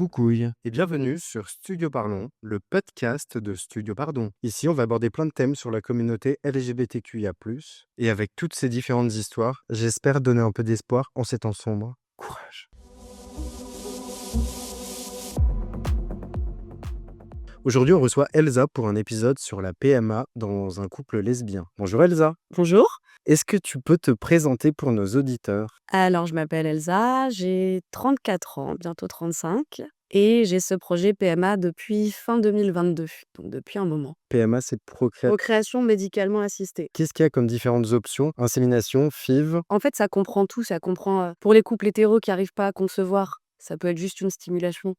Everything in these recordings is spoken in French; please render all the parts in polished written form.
Coucouille et bienvenue sur Studio Parlons, le podcast de Studio Pardon. Ici, on va aborder plein de thèmes sur la communauté LGBTQIA+, et avec toutes ces différentes histoires, j'espère donner un peu d'espoir en ces temps sombres. Courage. Aujourd'hui, on reçoit Elsa pour un épisode sur la PMA dans un couple lesbien. Bonjour Elsa. Bonjour. Est-ce que tu peux te présenter pour nos auditeurs? Alors, je m'appelle Elsa, j'ai 34 ans, bientôt 35, et j'ai ce projet PMA depuis fin 2022, donc depuis un moment. PMA, c'est Procréation médicalement assistée. Qu'est-ce qu'il y a comme différentes options? Insémination, FIV? En fait, ça comprend tout, ça comprend pour les couples hétéros qui n'arrivent pas à concevoir, ça peut être juste une stimulation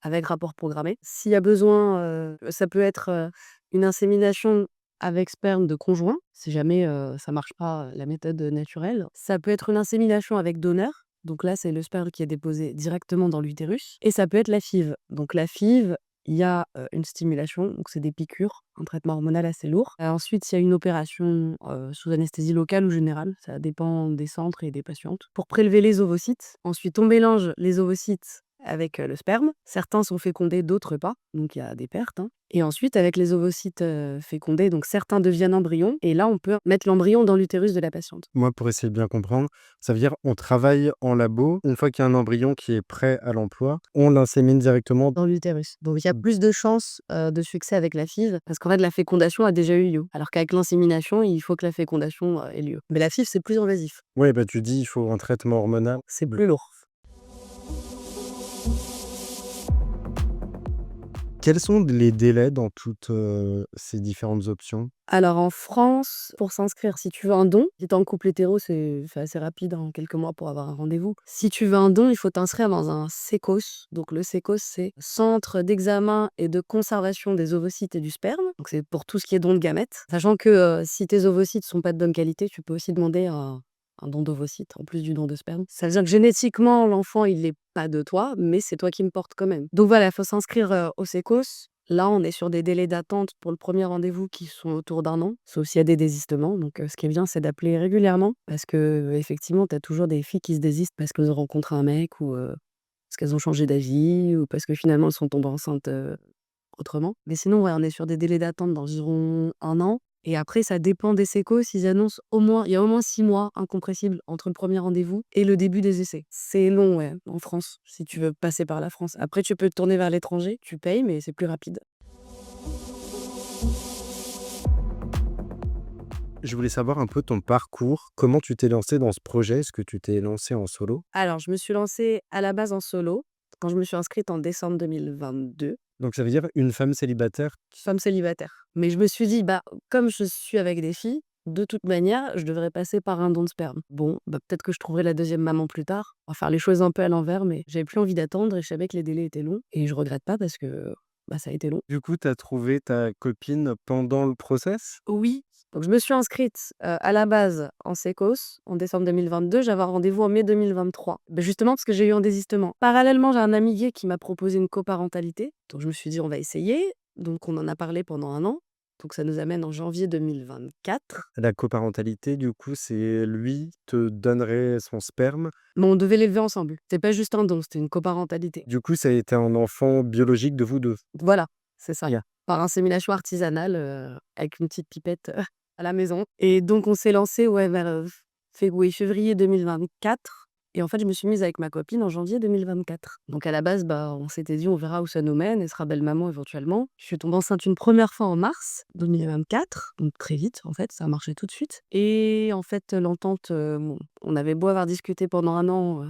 avec rapport programmé. S'il y a besoin, ça peut être une insémination avec sperme de conjoint, si jamais ça marche pas la méthode naturelle. Ça peut être une insémination avec donneur, donc là c'est le sperme qui est déposé directement dans l'utérus. Et ça peut être la FIV. Donc la FIV, il y a une stimulation, donc c'est des piqûres, un traitement hormonal assez lourd. Ensuite, il y a une opération sous anesthésie locale ou générale, ça dépend des centres et des patientes, pour prélever les ovocytes. Ensuite, on mélange les ovocytes avec le sperme. Certains sont fécondés, d'autres pas, donc il y a des pertes, hein. Et ensuite, avec les ovocytes fécondés, donc certains deviennent embryons, et là, on peut mettre l'embryon dans l'utérus de la patiente. Moi, pour essayer de bien comprendre, ça veut dire on travaille en labo. Une fois qu'il y a un embryon qui est prêt à l'emploi, on l'insémine directement. Dans l'utérus. Donc il y a plus de chances de succès avec la FIV, parce qu'en fait, la fécondation a déjà eu lieu. Alors qu'avec l'insémination, il faut que la fécondation ait lieu. Mais la FIV, c'est plus invasif. Oui, bah tu dis il faut un traitement hormonal. C'est plus lourd. Quels sont les délais dans toutes ces différentes options? Alors en France, pour s'inscrire, si tu veux un don, si t'es en couple hétéro, c'est assez rapide, en quelques mois pour avoir un rendez-vous. Si tu veux un don, il faut t'inscrire dans un CECOS. Donc le CECOS, c'est Centre d'examen et de conservation des ovocytes et du sperme. Donc c'est pour tout ce qui est don de gamètes. Sachant que si tes ovocytes sont pas de bonne qualité, tu peux aussi demander un don d'ovocytes en plus du don de sperme. Ça veut dire que génétiquement, l'enfant, il n'est pas de toi, mais c'est toi qui me portes quand même. Donc voilà, il faut s'inscrire au CECOS. Là, on est sur des délais d'attente pour le premier rendez-vous qui sont autour d'1 an, sauf s'il y a des désistements. Donc ce qui est bien, c'est d'appeler régulièrement, parce qu'effectivement, tu as toujours des filles qui se désistent parce qu'elles ont rencontré un mec ou parce qu'elles ont changé d'avis ou parce que finalement, elles sont tombées enceintes autrement. Mais sinon, ouais, on est sur des délais d'attente d'environ 1 an. Et après, ça dépend des sécos. Ils annoncent il y a au moins 6 mois incompressibles entre le premier rendez-vous et le début des essais. C'est long, ouais, en France, si tu veux passer par la France. Après, tu peux te tourner vers l'étranger, tu payes, mais c'est plus rapide. Je voulais savoir un peu ton parcours. Comment tu t'es lancée dans ce projet? Est-ce que tu t'es lancée en solo? Alors, je me suis lancée à la base en solo, quand je me suis inscrite en décembre 2022, Donc ça veut dire une femme célibataire? femme célibataire. Mais je me suis dit, bah, comme je suis avec des filles, de toute manière, je devrais passer par un don de sperme. Bon, bah, peut-être que je trouverai la deuxième maman plus tard. On va faire les choses un peu à l'envers, mais j'avais plus envie d'attendre et je savais que les délais étaient longs. Et je regrette pas parce que bah, ça a été long. Du coup, tu as trouvé ta copine pendant le process? Oui. Donc je me suis inscrite à la base en sécos en décembre 2022. J'avais un rendez-vous en mai 2023. Ben justement parce que j'ai eu un désistement. Parallèlement, j'ai un ami gay qui m'a proposé une coparentalité. Donc je me suis dit, on va essayer. Donc on en a parlé pendant 1 an. Donc ça nous amène en janvier 2024. La coparentalité, du coup, c'est lui te donnerait son sperme. Mais on devait l'élever ensemble. C'était pas juste un don, c'était une coparentalité. Du coup, ça a été un enfant biologique de vous deux. Voilà, c'est ça. Yeah. Par insémination artisanale avec une petite pipette à la maison. Et donc on s'est lancé ouais, vers février 2024. Et en fait, je me suis mise avec ma copine en janvier 2024. Donc à la base, bah, on s'était dit, on verra où ça nous mène. Elle sera belle-maman éventuellement. Je suis tombée enceinte une première fois en mars 2024. Donc très vite, en fait, ça a marché tout de suite. Et en fait, l'entente, bon, on avait beau avoir discuté pendant 1 an,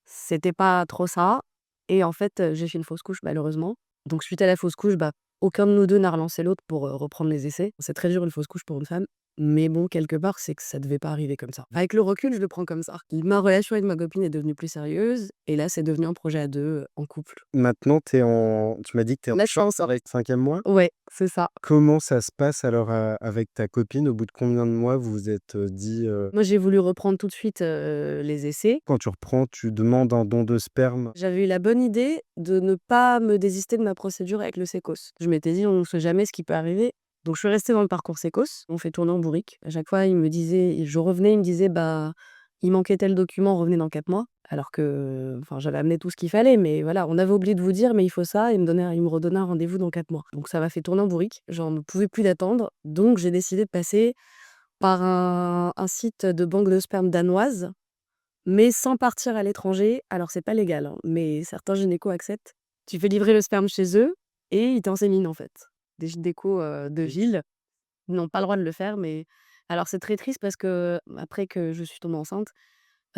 c'était pas trop ça. Et en fait, j'ai fait une fausse couche, malheureusement. Donc suite à la fausse couche, bah, aucun de nous 2 n'a relancé l'autre pour reprendre les essais. C'est très dur une fausse couche pour une femme. Mais bon, quelque part, c'est que ça devait pas arriver comme ça. Avec le recul, je le prends comme ça. Ma relation avec ma copine est devenue plus sérieuse. Et là, c'est devenu un projet à 2 en couple. Maintenant, tu m'as dit que tu es en Là, je suis enceinte. 5e mois. Ouais, c'est ça. Comment ça se passe alors avec ta copine? Au bout de combien de mois vous vous êtes dit Moi, j'ai voulu reprendre tout de suite les essais. quand tu reprends, tu demandes un don de sperme? J'avais eu la bonne idée de ne pas me désister de ma procédure avec le sécos. Je m'étais dit, on ne sait jamais ce qui peut arriver. Donc je suis restée dans le parcours sécos. On fait tourner en bourrique. À chaque fois, je revenais, il me disait, bah, il manquait tel document, revenez dans 4 mois. Alors que, enfin, j'avais amené tout ce qu'il fallait, mais voilà, on avait oublié de vous dire, mais il faut ça, et il me redonnait un rendez-vous dans 4 mois. Donc ça m'a fait tourner en bourrique, j'en ne pouvais plus d'attendre. Donc j'ai décidé de passer par un site de banque de sperme danoise, mais sans partir à l'étranger. Alors c'est pas légal, hein, mais certains gynécos acceptent. Tu fais livrer le sperme chez eux et ils t'inséminent en fait. Des gynécos, de ville n'ont pas le droit de le faire, mais alors c'est très triste parce que après que je suis tombée enceinte,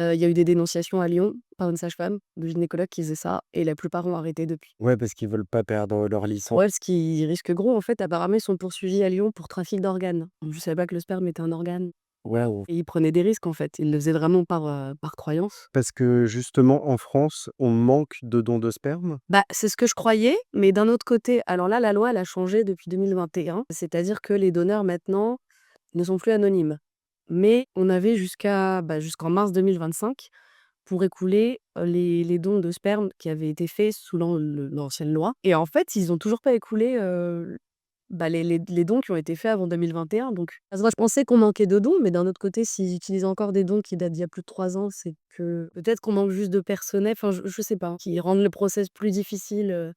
il y a eu des dénonciations à Lyon par une sage-femme, de gynécologue qui faisait ça, et la plupart ont arrêté depuis. Ouais, parce qu'ils veulent pas perdre leur licence. Ouais, parce qu'ils risquent gros en fait. Apparemment, ils sont poursuivis à Lyon pour trafic d'organes. Donc je savais pas que le sperme était un organe, Waouh! et ils prenaient des risques en fait. Ils le faisaient vraiment par croyance. Parce que justement, en France, on manque de dons de sperme? Bah, c'est ce que je croyais, mais d'un autre côté, alors là, la loi, elle a changé depuis 2021. C'est-à-dire que les donneurs maintenant ne sont plus anonymes. Mais on avait jusqu'en mars 2025 pour écouler, les dons de sperme qui avaient été faits sous l'ancienne loi, et en fait, ils ont toujours pas écoulé, les dons qui ont été faits avant 2021. Donc parce que moi, je pensais qu'on manquait de dons, mais d'un autre côté, s'ils utilisent encore des dons qui datent d'il y a plus de 3 ans, c'est que peut-être qu'on manque juste de personnel, enfin je sais pas, qui rendent le process plus difficile,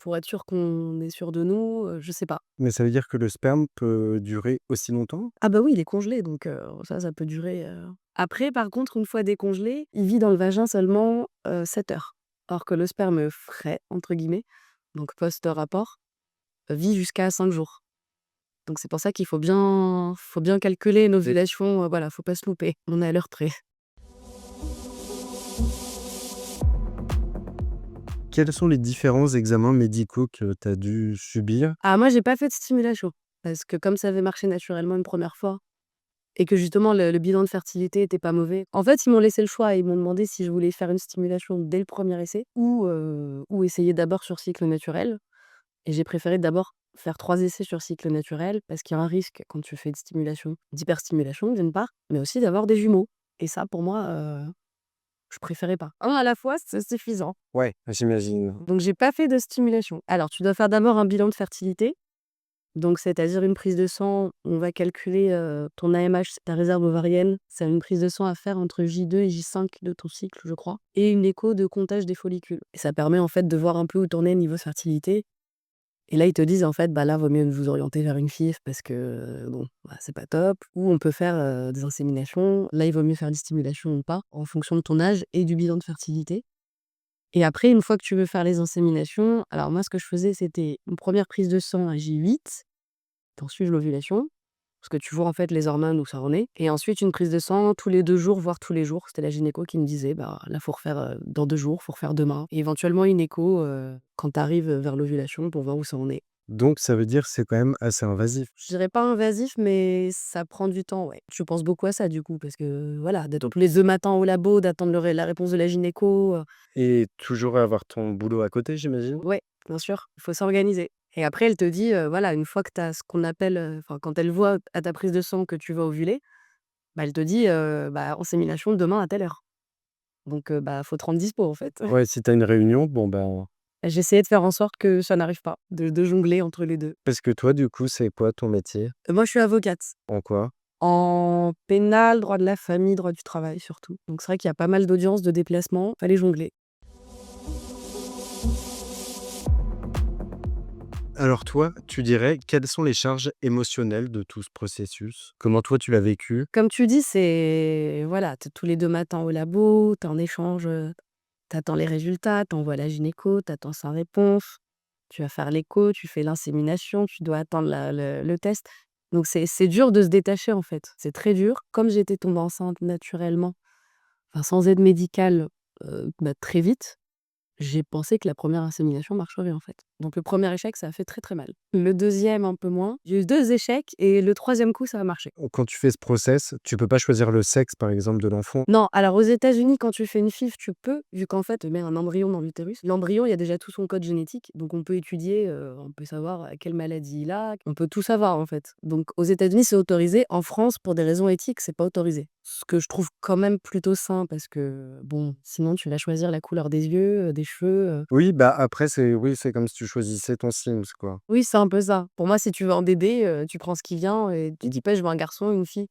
pour être sûr qu'on est sûr de nous, je sais pas. Mais ça veut dire que le sperme peut durer aussi longtemps? Ah bah oui, il est congelé, donc ça peut durer, Après par contre, une fois décongelé, il vit dans le vagin seulement, 7 heures. Alors que le sperme «frais» entre guillemets, donc post-rapport, vit jusqu'à 5 jours. Donc c'est pour ça qu'il faut bien calculer une ovulation, voilà, faut pas se louper. On est à l'heure près. Quels sont les différents examens médicaux que tu as dû subir? Ah moi j'ai pas fait de stimulation, parce que comme ça avait marché naturellement une première fois, et que justement le bilan de fertilité était pas mauvais. En fait, ils m'ont laissé le choix, ils m'ont demandé si je voulais faire une stimulation dès le premier essai ou essayer d'abord sur cycle naturel, et j'ai préféré d'abord faire 3 essais sur cycle naturel parce qu'il y a un risque quand tu fais une stimulation, d'hyperstimulation d'une part, mais aussi d'avoir des jumeaux, et ça pour moi, je préférais pas. Un à la fois, c'est suffisant. Ouais, j'imagine. Donc j'ai pas fait de stimulation. Alors tu dois faire d'abord un bilan de fertilité. Donc, c'est-à-dire une prise de sang, on va calculer, ton AMH, ta réserve ovarienne. C'est une prise de sang à faire entre J2 et J5 de ton cycle, je crois, et une écho de comptage des follicules. Et ça permet, en fait, de voir un peu où tu en es niveau fertilité. Et là, ils te disent, en fait: «Bah, là, vaut mieux vous orienter vers une FIV parce que, bon, bah, c'est pas top», ou on peut faire, des inséminations. Là, il vaut mieux faire des stimulations ou pas, en fonction de ton âge et du bilan de fertilité. Et après, une fois que tu veux faire les inséminations, alors moi, ce que je faisais, c'était une première prise de sang à J8 pour suivre l'ovulation, parce que tu vois en fait les hormones où ça en est, et ensuite une prise de sang tous les 2 jours, voire tous les jours. C'était la gynéco qui me disait: «Bah, là, faut refaire, dans 2 jours, faut refaire demain», et éventuellement une écho, quand tu arrives vers l'ovulation pour voir où ça en est. Donc ça veut dire que c'est quand même assez invasif Je dirais pas invasif, mais ça prend du temps, ouais. Je pense beaucoup à ça du coup, parce que voilà, d'être donc tous les 2 matins au labo, d'attendre la réponse de la gynéco, et toujours avoir ton boulot à côté, j'imagine? ouais, bien sûr, il faut s'organiser, et après elle te dit, voilà, une fois que tu as ce qu'on appelle, enfin quand elle voit à ta prise de sang que tu vas ovuler, bah, elle te dit, bah, insémination demain à telle heure. Donc, bah, faut te rendre dispo, en fait. Ouais, si tu as une réunion, bon, ben J'ai essayé de faire en sorte que ça n'arrive pas, de jongler entre les 2. parce que toi, du coup, c'est quoi ton métier? Moi, je suis avocate En quoi? en pénal, droit de la famille, droit du travail surtout. Donc c'est vrai qu'il y a pas mal d'audiences, de déplacements, fallait jongler. Alors toi, tu dirais, quelles sont les charges émotionnelles de tout ce processus? Comment toi, tu l'as vécu? Comme tu dis, c'est voilà, tu es tous les 2 matins au labo, tu es en échange, tu attends les résultats, tu envoies la gynéco, tu attends sa réponse. Tu vas faire l'écho, tu fais l'insémination, tu dois attendre le test. Donc c'est dur de se détacher, en fait. C'est très dur. Comme j'étais tombée enceinte naturellement, enfin sans aide médicale, très vite, j'ai pensé que la première insémination marcherait, en fait. Donc le premier échec, ça a fait très, très mal. Le deuxième un peu moins. J'ai eu 2 échecs et le troisième coup, ça a marché. Quand tu fais ce process, tu peux pas choisir le sexe, par exemple, de l'enfant? Non, alors aux États-Unis, quand tu fais une FIV, tu peux, vu qu'en fait, tu mets un embryon dans l'utérus. L'embryon, il y a déjà tout son code génétique, donc on peut étudier, on peut savoir, quelle maladie il a, on peut tout savoir, en fait. Donc aux États-Unis, c'est autorisé. En France, pour des raisons éthiques, c'est pas autorisé. Ce que je trouve quand même plutôt sain parce que, bon, sinon tu vas choisir la couleur des yeux, des cheveux, Oui, bah, après, c'est comme si tu choisissais ton Sims, quoi. Oui, c'est un peu ça. Pour moi, si tu veux un bébé, tu prends ce qui vient et tu dis pas: «Je veux un garçon, une fille».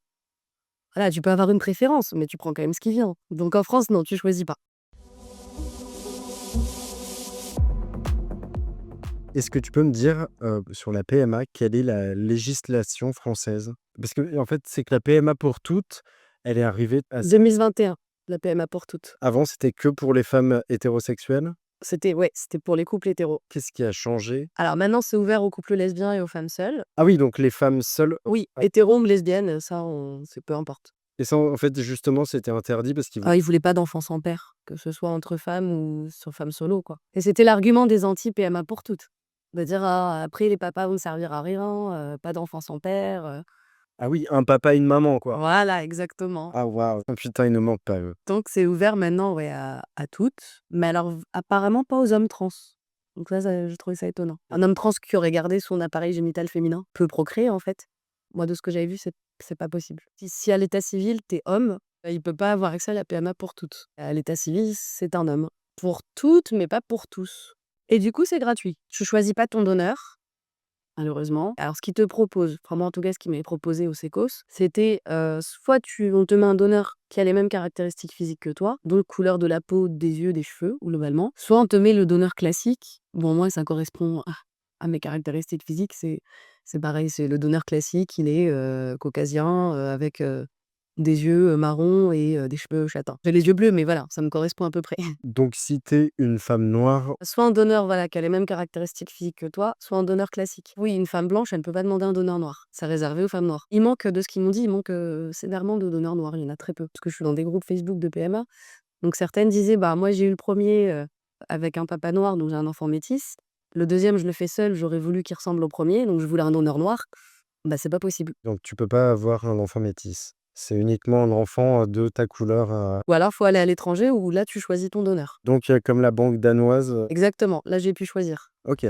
Voilà, tu peux avoir une préférence, mais tu prends quand même ce qui vient. Donc en France, non, tu choisis pas. Est-ce que tu peux me dire, sur la PMA, quelle est la législation française? Parce que en fait, c'est que la PMA pour toutes, elle est arrivée assez 2021, la PMA pour toutes. avant, c'était que pour les femmes hétérosexuelles? C'était pour les couples hétéros. Qu'est-ce qui a changé? Alors maintenant, c'est ouvert aux couples lesbiens et aux femmes seules. Ah oui, donc les femmes seules Oui, ah hétéros ou lesbiennes, ça on c'est peu importe. et ça, en fait, justement, c'était interdit parce qu'ils vou Ah, ils voulaient pas d'enfants sans père, que ce soit entre femmes ou sur femmes solo, quoi. Et c'était l'argument des anti-PMA pour toutes. De dire: «Ah, après les papas vont servir à rien, pas d'enfants sans père», ah oui, un papa, une maman, quoi. voilà, exactement. Ah waouh! Ah putain, ils nous manquent pas, eux. Donc c'est ouvert maintenant, ouais, à toutes, mais alors apparemment pas aux hommes trans. Donc ça j'ai trouvé ça étonnant. Un homme trans qui aurait gardé son appareil génital féminin peut procréer, en fait. Moi, de ce que j'avais vu, c'est pas possible. Si à l'état civil, tu es homme, il peut pas avoir accès à la PMA pour toutes. À l'état civil, c'est un homme. Pour toutes, mais pas pour tous. Et du coup, c'est gratuit. Tu choisis pas ton donneur, malheureusement. Alors ce qu'ils te proposent, enfin moi en tout cas ce qui m'est proposé au Sécos, c'était, soit on te met un donneur qui a les mêmes caractéristiques physiques que toi, donc couleur de la peau, des yeux, des cheveux, globalement, soit on te met le donneur classique. Bon, moi ça correspond à mes caractéristiques physiques, c'est pareil, c'est le donneur classique, il est, caucasien, avec, des yeux, marrons et des cheveux châtains. J'ai les yeux bleus, mais voilà, ça me correspond à peu près. Donc si tu une femme noire Soit un donneur, voilà, qui a les mêmes caractéristiques physiques que toi, soit un donneur classique. Oui, une femme blanche, elle ne peut pas demander un donneur noir. C'est réservé aux femmes noires. Il manque, de ce qu'ils m'ont dit, il manque, sévèrement de donneurs noirs. Il y en a très peu. Parce que je suis dans des groupes Facebook de PMA. Donc certaines disaient, bah moi j'ai eu le premier avec un papa noir, donc j'ai un enfant métis. Le deuxième, je le fais seul, j'aurais voulu qu'il ressemble au premier, donc je voulais un donneur noir. Bah c'est pas possible. donc tu peux pas avoir un enfant métis. C'est uniquement un enfant, de ta couleur, Ou alors faut aller à l'étranger où là tu choisis ton donneur. donc comme la banque danoise, Exactement, là j'ai pu choisir. OK.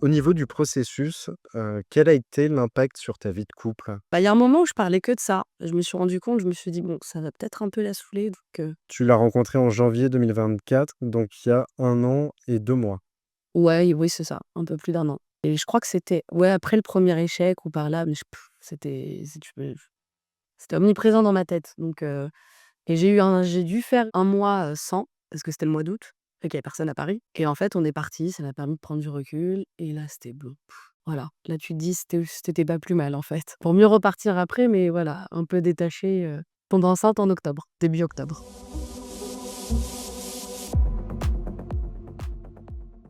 Au niveau du processus, quel a été l'impact sur ta vie de couple? Bah, il y a un moment où je parlais que de ça. Je me suis rendu compte, je me suis dit: «Bon, ça va peut-être un peu la saouler», donc Tu l'as rencontré en janvier 2024, donc il y a 1 an et 2 mois. ouais, oui, c'est ça, un peu plus d'un an. Et je crois que c'était, ouais, après le premier échec ou par là, mais c'était si tu veux c'était omniprésent dans ma tête, donc et j'ai dû faire un mois, sans, parce que c'était le mois d'août et qu'il y avait personne à Paris et en fait, on est partis, ça m'a permis de prendre du recul et là, c'était bon. Voilà, là, tu te dis: «C'était pas plus mal, en fait». Pour mieux repartir après, mais voilà, un peu détachée, tombée enceinte en octobre, début octobre.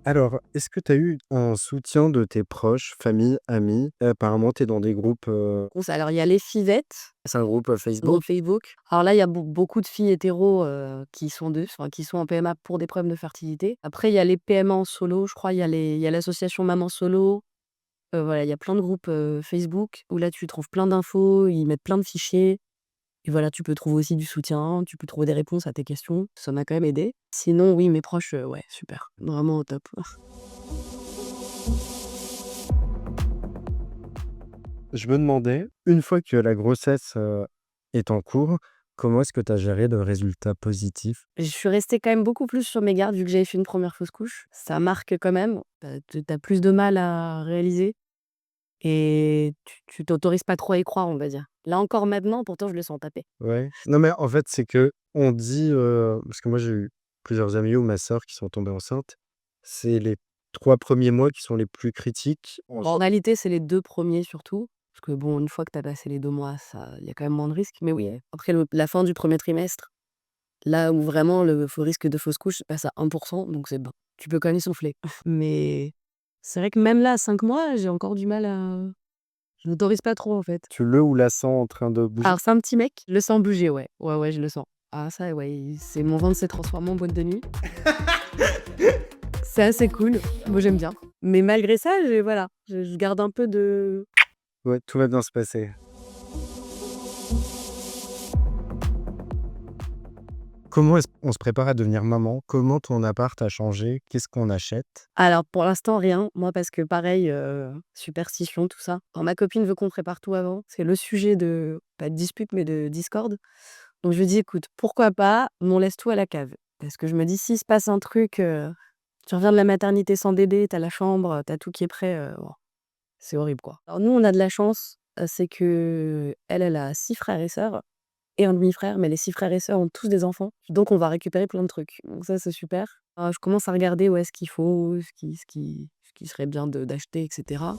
Alors, est-ce que tu as eu un soutien de tes proches, famille, amis? Apparemment, tu es dans des groupes, Alors il y a les fivettes, c'est un groupe, Facebook? groupe Facebook. Alors là, il y a beaucoup de filles hétéros, qui sont en PMA pour des problèmes de fertilité. Après, il y a les PMA en solo, je crois, il y a l'association Maman Solo. Voilà, il y a plein de groupes, Facebook où là, tu trouves plein d'infos, ils mettent plein de fichiers et voilà, tu peux trouver aussi du soutien, tu peux trouver des réponses à tes questions. Ça m'a quand même aidée. Sinon, oui, mes proches, ouais, super, vraiment au top. Je me demandais, une fois que la grossesse, est en cours, comment est-ce que tu as géré le résultat positif? Je suis restée quand même beaucoup plus sur mes gardes vu que j'avais fait une première fausse couche. Ça marque quand même, tu as plus de mal à réaliser et tu t'autorises pas trop à y croire, on va dire. Là encore maintenant, pourtant je le sens taper. Ouais. Non, mais en fait, c'est qu'on dit, parce que moi, j'ai eu plusieurs amis ou ma sœur qui sont tombées enceintes, c'est les 3 premiers mois qui sont les plus critiques. Bon, en réalité, c'est les 2 premiers surtout, parce que bon, une fois que tu as passé les 2 mois, ça il y a quand même moins de risques. Mais oui, après la fin du premier trimestre, là où vraiment le faux risque de fausse couche passe à 1, donc c'est bon. Tu peux quand même souffler. Mais c'est vrai que même là, à 5 mois, j'ai encore du mal à je m'autorise pas trop, en fait. Tu le ou la sens en train de bouger? Alors c'est un petit mec, je le sens bouger, ouais. Ouais, ouais, je le sens. Ah ça, ouais, c'est mon ventre s'est transformé en boîte de nuit. C'est assez cool. Moi, j'aime bien. Mais malgré ça, voilà, je garde un peu de Ouais, tout va bien se passer. Comment est-ce qu'on se prépare à devenir maman? Comment ton appart a changé? Qu'est-ce qu'on achète? alors pour l'instant, rien. Moi, parce que pareil, superstition, tout ça. Quand ma copine veut qu'on prépare tout avant, c'est le sujet de pas de dispute, mais de discorde. Donc je lui dis: «Écoute, pourquoi pas, mais on laisse tout à la cave». Parce que je me dis: «S'il se passe un truc, tu reviens de la maternité sans bébé, tu as la chambre, tu as tout qui est prêt, bon, c'est horrible, quoi». Alors nous, on a de la chance, c'est qu'elle, elle a 6 frères et sœurs et un demi-frère, mais les 6 frères et sœurs ont tous des enfants, donc on va récupérer plein de trucs. Donc ça, c'est super. Je commence à regarder, ouais, ce qu'il faut, ce qui serait bien d'acheter, et cetera.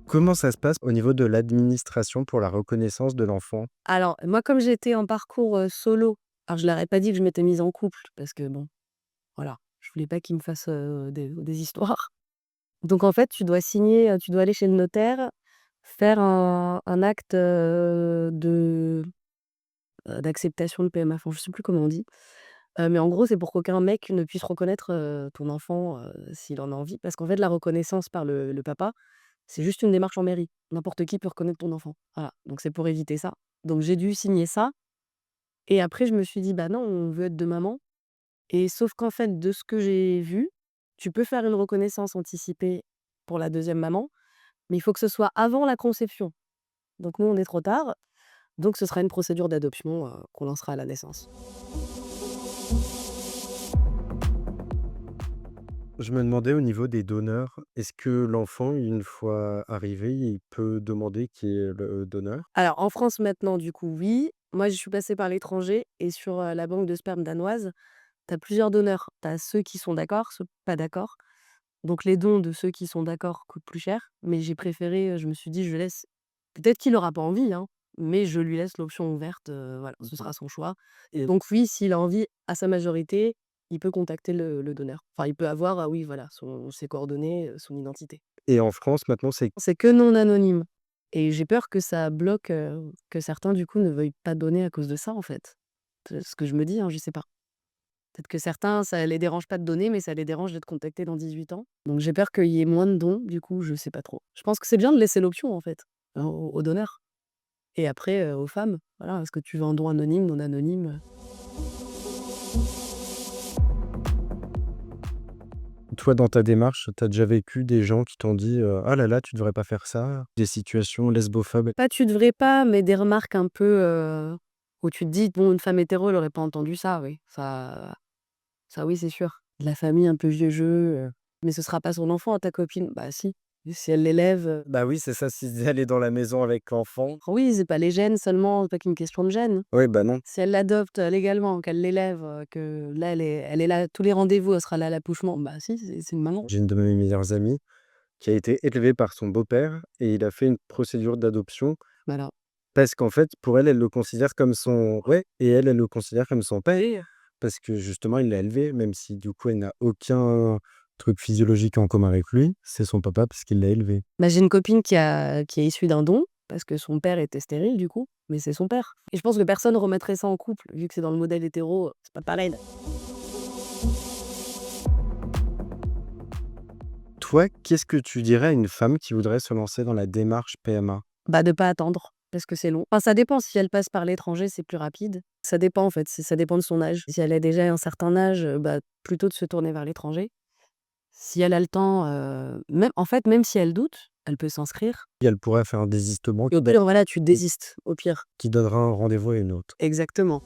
Comment ça se passe au niveau de l'administration pour la reconnaissance de l'enfant? Alors, moi, comme j'étais en parcours, solo, alors je leur ai pas dit que je m'étais mise en couple parce que bon, voilà, je voulais pas qu'ils me fassent, des histoires. Donc en fait, tu dois aller chez le notaire, faire un acte, d'acceptation de PMA, enfin, je sais plus comment on dit. Mais en gros, c'est pour qu'aucun mec ne puisse reconnaître, ton enfant, s'il en a envie. Parce qu'en fait, la reconnaissance par le papa, c'est juste une démarche en mairie. N'importe qui peut reconnaître ton enfant. Voilà, donc c'est pour éviter ça. Donc j'ai dû signer ça et après je me suis dit: «Bah non, on veut être 2 mamans» et sauf qu'en fait, de ce que j'ai vu, tu peux faire une reconnaissance anticipée pour la deuxième maman, mais il faut que ce soit avant la conception. Donc nous, on est trop tard, donc ce sera une procédure d'adoption, qu'on lancera à la naissance. Je me demandais au niveau des donneurs, est-ce que l'enfant, une fois arrivé, il peut demander qui est le donneur? Alors en France maintenant, du coup, oui. Moi, je suis passée par l'étranger et sur, la banque de sperme danoise, tu as plusieurs donneurs. Tu as ceux qui sont d'accord, ceux pas d'accord. Donc les dons de ceux qui sont d'accord coûtent plus cher, mais j'ai préféré, je me suis dit: «Je laisse» peut-être qu'il aura pas envie, hein, mais je lui laisse l'option ouverte, voilà, ce sera son choix et donc oui, s'il a envie, à sa majorité, il peut contacter le donneur. Enfin, il peut avoir, ah oui, voilà, ses coordonnées, son identité. Et en France, maintenant, c'est C'est que non anonyme et j'ai peur que ça bloque, que certains, du coup, ne veuillent pas donner à cause de ça, en fait. C'est ce que je me dis, hein, je sais pas. Peut-être que certains, ça les dérange pas de donner, mais ça les dérange d'être contactés dans 18 ans. Donc j'ai peur qu'il y ait moins de dons, du coup, je sais pas trop. Je pense que c'est bien de laisser l'option, en fait, aux donneurs et après, aux femmes. Voilà, est-ce que tu veux un don anonyme, non anonyme? toi, dans ta démarche, tu as déjà vécu des gens qui t'ont dit, «Ah là là, tu devrais pas faire ça», des situations lesbophobes? Pas «tu devrais pas», mais des remarques un peu, où tu te dis: «Bon, une femme hétéro, elle aurait pas entendu ça», oui. Ça oui, c'est sûr. De la famille un peu vieux jeu, mais ce sera pas son enfant, ta copine. Bah si, si elle l'élève, Bah oui, c'est ça, si elle est dans la maison avec l'enfant. oui, c'est pas les gènes seulement, c'est pas qu'une question de gènes. Oui, bah non. Si elle l'adopte, légalement, qu'elle l'élève, que là, elle est là à tous les rendez-vous, elle sera là à l'accouchement, bah si, c'est une maman. J'ai une de mes meilleures amies qui a été élevée par son beau-père et il a fait une procédure d'adoption Voilà. parce qu'en fait, pour elle, elle le considère comme son ouais et elle le considère comme son père parce que justement, il l'a élevée, même si du coup, elle n'a aucun truc physiologique en commun avec lui, c'est son papa parce qu'il l'a élevée. Bah, j'ai une copine qui est issue d'un don, parce que son père était stérile du coup, mais c'est son père et je pense que personne remettrait ça en couple, vu que c'est dans le modèle hétéro, c'est pas pareil. Toi, qu'est-ce que tu dirais à une femme qui voudrait se lancer dans la démarche PMA? Bah, de pas attendre, parce que c'est long. Enfin, ça dépend, si elle passe par l'étranger, c'est plus rapide. Ça dépend en fait, ça dépend de son âge. Si elle a déjà un certain âge, bah, plutôt de se tourner vers l'étranger. Si elle a le temps, même en fait, même si elle doute, elle peut s'inscrire Elle pourrait faire un désistement et au pire, voilà, tu désistes, au pire. qui donnera un rendez-vous à une autre. Exactement.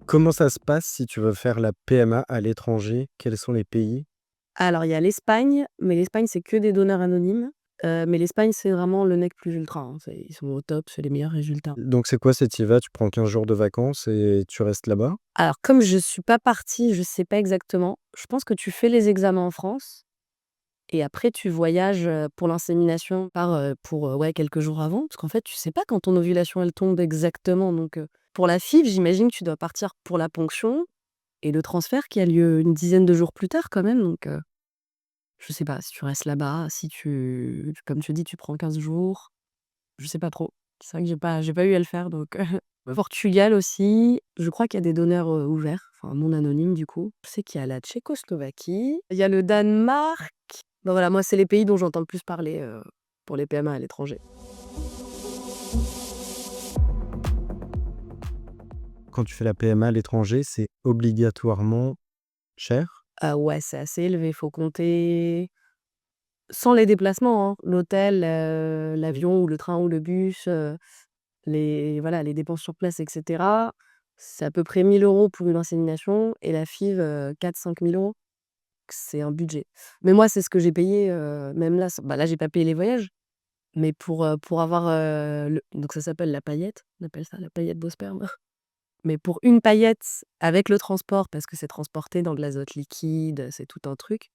Comment ça se passe si tu veux faire la PMA à l'étranger? Quels sont les pays? Alors il y a l'Espagne, mais l'Espagne, c'est que des donneurs anonymes, mais l'Espagne, c'est vraiment le nec plus ultra, hein. C'est ils sont au top, c'est les meilleurs résultats. Donc c'est quoi, cet hiver, tu prends 15 jours de vacances et tu restes là-bas? Alors comme je suis pas partie, je sais pas exactement. Je pense que tu fais les examens en France. Et après tu voyages, pour l'insémination pour, ouais, quelques jours avant, parce qu'en fait, tu sais pas quand ton ovulation elle tombe exactement donc pour la FIV, j'imagine que tu dois partir pour la ponction et le transfert qui a lieu une dizaine de jours plus tard quand même donc je sais pas si tu restes là-bas, si tu comme tu dis, tu prends 15 jours, je sais pas trop. C'est vrai que j'ai pas eu à le faire donc Portugal aussi, je crois qu'il y a des donneurs, ouverts, enfin non anonymes du coup. Je sais qu'il y a la Tchécoslovaquie, il y a le Danemark. Bah, voilà, moi, c'est les pays dont j'entends le plus parler, pour les PMA à l'étranger. Quand tu fais la PMA à l'étranger, c'est obligatoirement cher? Ouais, c'est assez élevé, faut compter sans les déplacements, hein, l'hôtel, l'avion ou le train ou le bus, les voilà, les dépenses sur place et cetera. C'est à peu près 1 000 € pour une insémination et la FIV, 4 000-5 000 €. c'est un budget. Mais moi, c'est ce que j'ai payé, même là, là, j'ai pas payé les voyages, mais pour avoir, donc ça s'appelle la paillette, on appelle ça la paillette beau sperme. Mais pour une paillette avec le transport, parce que c'est transporté dans de l'azote liquide, c'est tout un truc,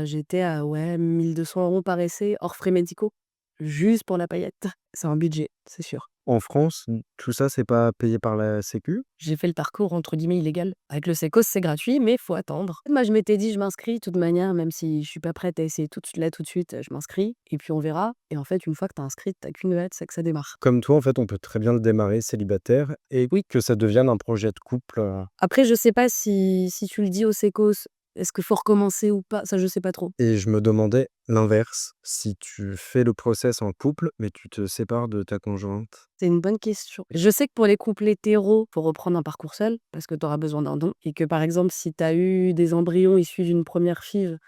j'étais à, ouais, 1 200 € par essai, hors frais médicaux, juste pour la paillette. C'est un budget, c'est sûr. En France, tout ça, c'est pas payé par la sécu? J'ai fait le parcours entre guillemets «illégal». Avec le Cécos, c'est gratuit, mais faut attendre. Moi, je m'étais dit: «Je m'inscris, de toute manière, même si je suis pas prête à essayer tout de suite, je m'inscris et puis on verra». Et en fait, une fois que tu es inscrite, tu qu'une hâte, c'est que ça démarre. Comme toi, en fait, on peut très bien le démarrer célibataire et Oui. que ça devienne un projet de couple. Après, je sais pas si tu le dis au Cécos, est-ce qu'il faut recommencer ou pas? Ça, je sais pas trop. Et je me demandais l'inverse, si tu fais le process en couple, mais tu te sépares de ta conjointe. C'est une bonne question. Je sais que pour les couples hétéros, faut reprendre un parcours seul parce que tu auras besoin d'un don et que, par exemple, si tu as eu des embryons issus d'une première FIV,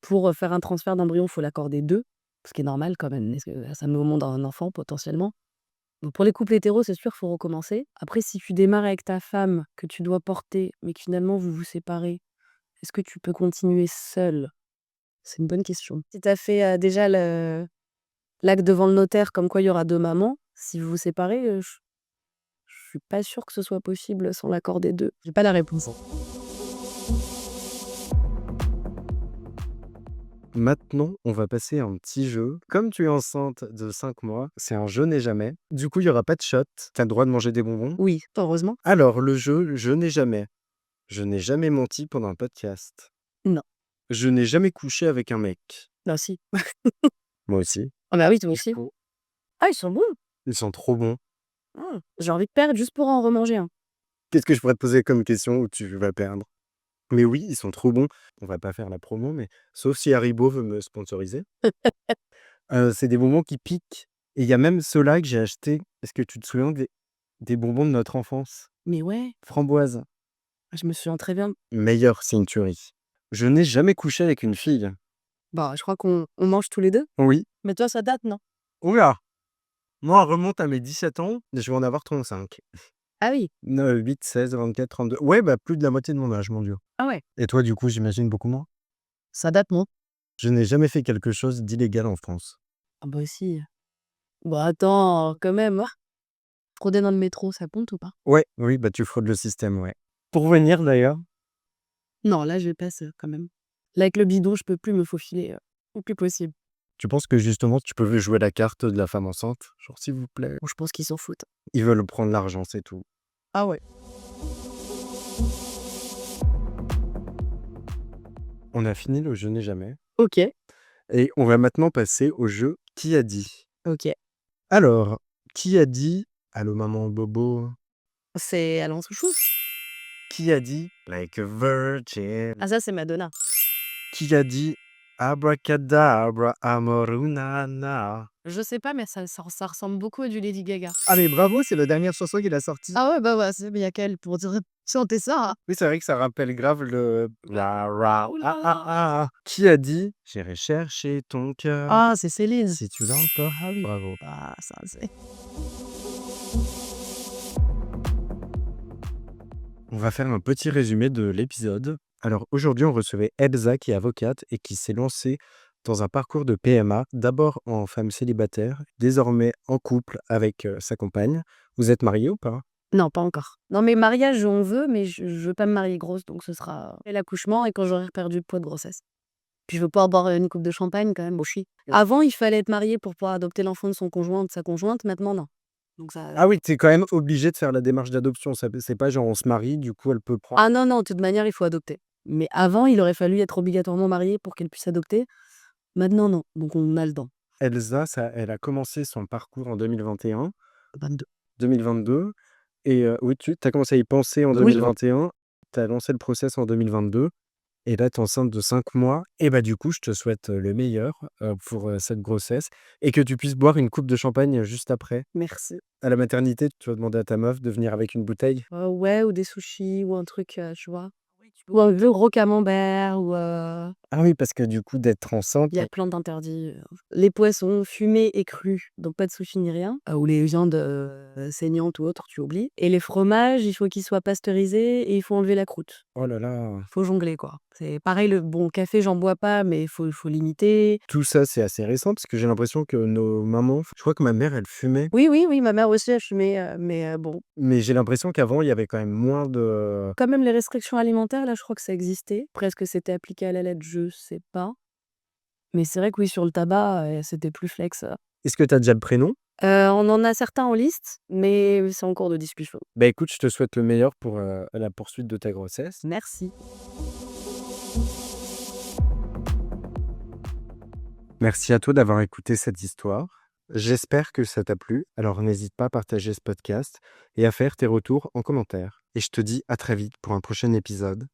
pour, faire un transfert d'embryon, faut l'accord des 2, ce qui est normal quand même, parce que ça met au monde un enfant potentiellement. Donc pour les couples hétéros, c'est sûr, faut recommencer. Après, si tu démarres avec ta femme, que tu dois porter, mais que finalement vous vous séparez, est-ce que tu peux continuer seul? C'est une bonne question. Si tu as fait, déjà l'acte devant le notaire comme quoi il y aura 2 mamans, si vous vous séparez, je suis pas sûre que ce soit possible sans l'accord des 2. J'ai pas la réponse. Maintenant, on va passer à un petit jeu. Comme tu es enceinte de 5 mois, c'est un je n'ai jamais. Du coup, il y aura pas de shot. Tu as le droit de manger des bonbons. Oui, heureusement. Alors, le jeu, je n'ai jamais. Je n'ai jamais menti pendant un podcast. Non. Je n'ai jamais couché avec un mec. Non, si. Moi aussi. Ah bah oui, toi Du aussi. coup, Ah, ils sont bons! ils sont trop bons. J'ai envie de perdre juste pour en remanger un. Qu'est-ce que je pourrais te poser comme question où tu vas perdre? Mais oui, ils sont trop bons. On va pas faire la promo, mais sauf si Haribo veut me sponsoriser. C'est des bonbons qui piquent et il y a même ceux-là que j'ai achetés. Est-ce que tu te souviens des bonbons de notre enfance? Mais ouais, Framboise. je me souviens très bien. Meilleure, c'est une tuerie. Je n'ai jamais couché avec une fille. Bah, je crois qu'on mange tous les 2. Oui. Mais toi, ça date, non? Ouh là! Moi, remonte à mes 17 ans, je vais en avoir 35. Ah oui. 8, 16, 24, 32. Ouais, bah, plus de la moitié de mon âge, mon Dieu. Ah ouais. Et toi, du coup, j'imagine beaucoup moins? Ça date, non? Je n'ai jamais fait quelque chose d'illégal en France. Ah bah si. Bah attends, quand même, hein. Frauder dans le métro, ça compte ou pas? Ouais, oui, bah, tu fraudes le système, ouais. Pour venir d'ailleurs, Non, là, je passe, quand même. Là, avec le bidon, je peux plus me faufiler, au plus possible. tu penses que justement tu peux jouer la carte de la femme enceinte? Genre, s'il vous plaît. Bon, je pense qu'ils s'en foutent. Ils veulent prendre l'argent, c'est tout. Ah ouais. On a fini le je n'ai jamais. OK, Et on va maintenant passer au jeu qui a dit. OK. Alors, qui a dit allô maman bobo? C'est Alain Souchon? Qui a dit like a virgin? Ah ça, c'est Madonna. Qui a dit abracadabra amorunana? Je sais pas, mais ça ressemble beaucoup à du Lady Gaga. Ah mais bravo, c'est la dernière chanson qu'il a sortie. Ah ouais, bah, ouais, c'est mais il y a qu'elle pour dire chanter ça, hein. Oui, c'est vrai que ça rappelle grave le la ra Ouh là ah, ah, là! ah, ah. Qui a dit j'irai chercher ton cœur Ah, c'est Céline. si tu l'emportes? Ah oui. Bravo. Ah ça, c'est On va faire un petit résumé de l'épisode. Alors aujourd'hui, on recevait Elsa qui est avocate et qui s'est lancée dans un parcours de PMA, d'abord en femme célibataire, désormais en couple avec sa compagne. Vous êtes mariés ou pas? non, pas encore. Non, mais mariage, on veut, mais je veux pas me marier grosse, donc ce sera après l'accouchement et quand j'aurai perdu le poids de grossesse. Puis je veux pouvoir boire une coupe de champagne quand même, aussi. Avant, il fallait être marié pour pouvoir adopter l'enfant de son conjoint ou de sa conjointe, maintenant non. Donc ça Ah oui, tu es quand même obligé de faire la démarche d'adoption. C'est pas genre on se marie, du coup elle peut prendre. ah non, non, de toute manière, il faut adopter. Mais avant, il aurait fallu être obligatoirement marié pour qu'elle puisse adopter. Maintenant, non, donc on a le temps. Elsa, elle a commencé son parcours en 2021, 22. 2022. Et oui, tu as commencé à y penser en Oui. 2021. Tu as lancé le process en 2022. Et là, tu es enceinte de 5 mois. Et bah, du coup, je te souhaite le meilleur pour cette grossesse et que tu puisses boire une coupe de champagne juste après. Merci. À la maternité, tu vas demander à ta meuf de venir avec une bouteille. Ouais, ou des sushis ou un truc, tu vois? Ou un vieux gros camembert ou Ah oui, parce que du coup, d'être enceinte, Il y a plein d'interdits. Les poissons fumés et crus, donc pas de sushi ni rien, ou les viandes, saignantes ou autres, tu oublies et les fromages, il faut qu'ils soient pasteurisés et il faut enlever la croûte. oh là là. Faut jongler, quoi. C'est pareil, le bon café, j'en bois pas, mais il faut limiter. Tout ça, c'est assez récent parce que j'ai l'impression que nos mamans, je crois que ma mère, elle fumait, Oui, oui, oui, ma mère aussi a fumé, mais bon. mais j'ai l'impression qu'avant, il y avait quand même moins de. Quand même les restrictions alimentaires, là, je crois que ça existait. Après, est-ce que c'était appliqué à la lettre? Je sais pas. Mais c'est vrai que oui, sur le tabac, c'était plus flex. Est-ce que tu as déjà le prénom? On en a certains en liste, mais c'est en cours de discussion. Bah écoute, je te souhaite le meilleur pour la poursuite de ta grossesse. Merci. Merci à toi d'avoir écouté cette histoire. J'espère que ça t'a plu. Alors n'hésite pas à partager ce podcast et à faire tes retours en commentaire. Et je te dis à très vite pour un prochain épisode.